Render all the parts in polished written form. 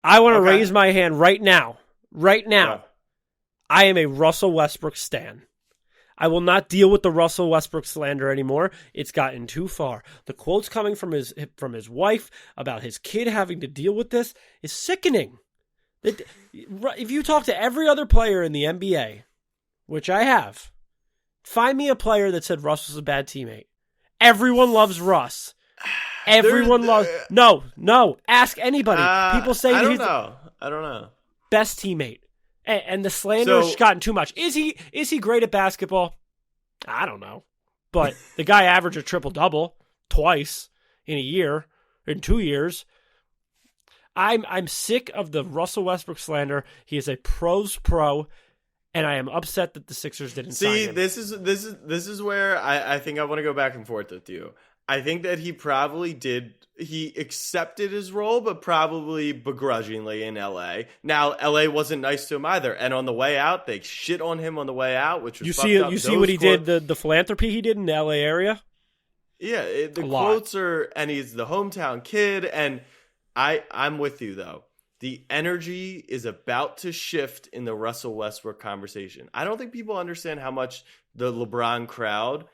I want to raise my hand right now. Right now. Yeah. I am a Russell Westbrook stan. I will not deal with the Russell Westbrook slander anymore. It's gotten too far. The quotes coming from his wife about his kid having to deal with this is sickening. If you talk to every other player in the NBA, which I have, find me a player that said Russ was a bad teammate. Everyone loves Russ. Everyone loves... No. Ask anybody. People say I don't know. Best teammate. And the slander has gotten too much. Is he great at basketball? I don't know. But the guy averaged a triple-double twice in 2 years. I'm sick of the Russell Westbrook slander. He is a pro's pro, and I am upset that the Sixers didn't sign him. This is where I think I want to go back and forth with you. I think that he probably did. He accepted his role, but probably begrudgingly in LA. Now, LA wasn't nice to him either. And on the way out, they shit on him on the way out, which was you fucked up. You see what he did, the philanthropy he did in the LA area? Yeah, the quotes are, and he's the hometown kid. And I'm with you, though. The energy is about to shift in the Russell Westbrook conversation. I don't think people understand how much the LeBron crowd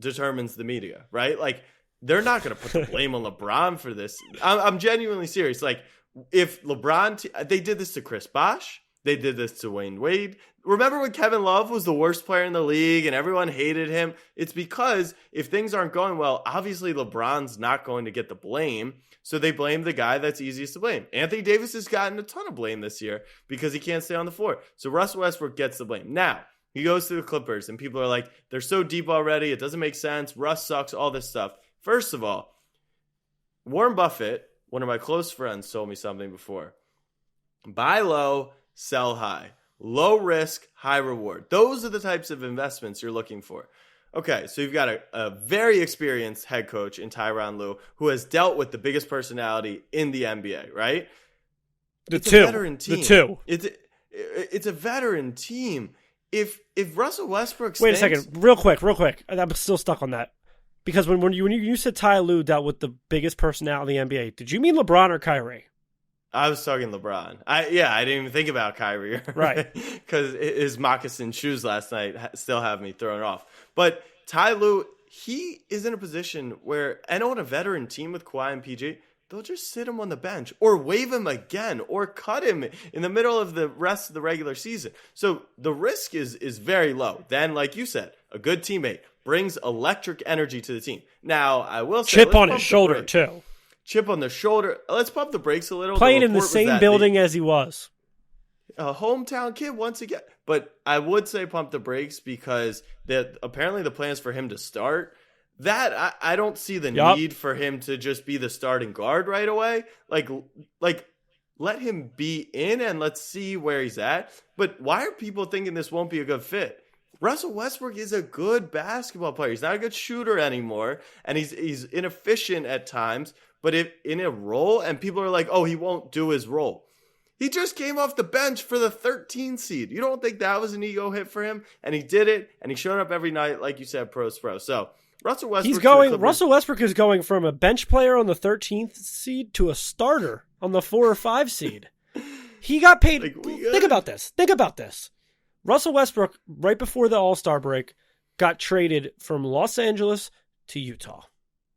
determines the media, right? Like, they're not going to put the blame on LeBron for this. I'm genuinely serious. Like, if LeBron... they did this to Chris Bosh. They did this to Wayne Wade. Remember when Kevin Love was the worst player in the league and everyone hated him? It's because if things aren't going well, obviously LeBron's not going to get the blame. So they blame the guy that's easiest to blame. Anthony Davis has gotten a ton of blame this year because he can't stay on the floor. So Russell Westbrook gets the blame. Now, he goes to the Clippers and people are like, they're so deep already. It doesn't make sense. Russ sucks, all this stuff. First of all, Warren Buffett, one of my close friends, told me something before. Buy low, sell high. Low risk, high reward. Those are the types of investments you're looking for. Okay, so you've got a very experienced head coach in Tyronn Lue who has dealt with the biggest personality in the NBA, right? It's a veteran team. It's a veteran team. If Russell Westbrook Wait a second, real quick. I'm still stuck on that. Because when you said Ty Lue dealt with the biggest personality in the NBA, did you mean LeBron or Kyrie? I was talking LeBron. I didn't even think about Kyrie. Right. Because his moccasin shoes last night still have me thrown off. But Ty Lue, he is in a position where, and on a veteran team with Kawhi and PG, they'll just sit him on the bench or waive him again or cut him in the middle of the rest of the regular season. So the risk is very low. Then, like you said, a good teammate brings electric energy to the team. Now, I will say... Chip on his shoulder, too. Chip on the shoulder. Let's pump the brakes a little. Playing in the same building as he was. A hometown kid once again. But I would say pump the brakes because apparently the plan is for him to start. That, I don't see the need for him to just be the starting guard right away. Like, let him be in and let's see where he's at. But why are people thinking this won't be a good fit? Russell Westbrook is a good basketball player. He's not a good shooter anymore, and he's inefficient at times. But if in a role, and people are like, oh, he won't do his role. He just came off the bench for the 13 seed. You don't think that was an ego hit for him? And he did it, and he showed up every night, like you said, pro. So Russell Westbrook. Russell Westbrook is going from a bench player on the 13th seed to a starter on the 4 or 5 seed. He got paid. Think about this. Russell Westbrook, right before the All-Star break, got traded from Los Angeles to Utah.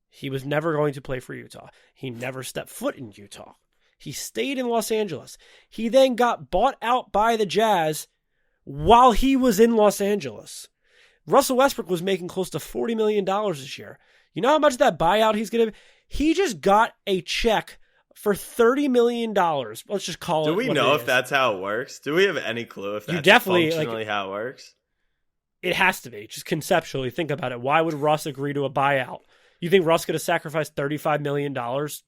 He was never going to play for Utah. He never stepped foot in Utah. He stayed in Los Angeles. He then got bought out by the Jazz while he was in Los Angeles. Russell Westbrook was making close to $40 million this year. You know how much that buyout he's going to... He just got a check for $30 million. Let's just call it. Do we know if that's how it works? Do we have any clue if that's functionally how it works? It has to be. Just conceptually, think about it. Why would Russ agree to a buyout? You think Russ could have sacrificed $35 million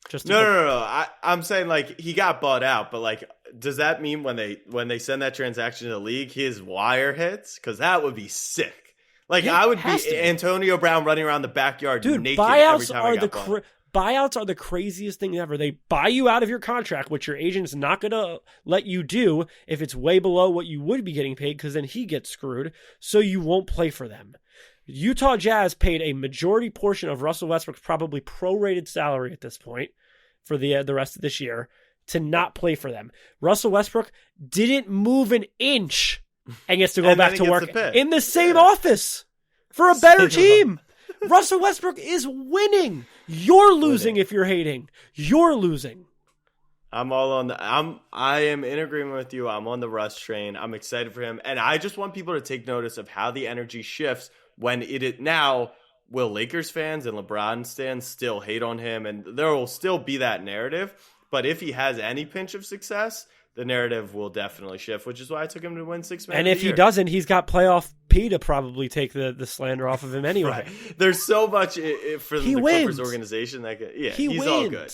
just to... No. I'm saying, like, he got bought out, but, like, does that mean when they send that transaction to the league, his wire hits? Because that would be sick. Like, I would be Antonio Brown running around the backyard naked every time I got bought. Buyouts are the craziest thing ever. They buy you out of your contract, which your agent's not going to let you do if it's way below what you would be getting paid, because then he gets screwed, so you won't play for them. Utah Jazz paid a majority portion of Russell Westbrook's probably prorated salary at this point for the rest of this year to not play for them. Russell Westbrook didn't move an inch and gets to go back to work in the same office for a better team. Russell Westbrook is winning. You're losing if you're hating. You're losing. I'm all on I am in agreement with you. I'm on the Russ train. I'm excited for him. And I just want people to take notice of how the energy shifts when now will Lakers fans and LeBron fans still hate on him, and there will still be that narrative. But if he has any pinch of success, the narrative will definitely shift, which is why I took him to win 6 man. And if he doesn't, he's got playoff P to probably take the slander off of him anyway. Right. There's so much for the Clippers organization. He's all good.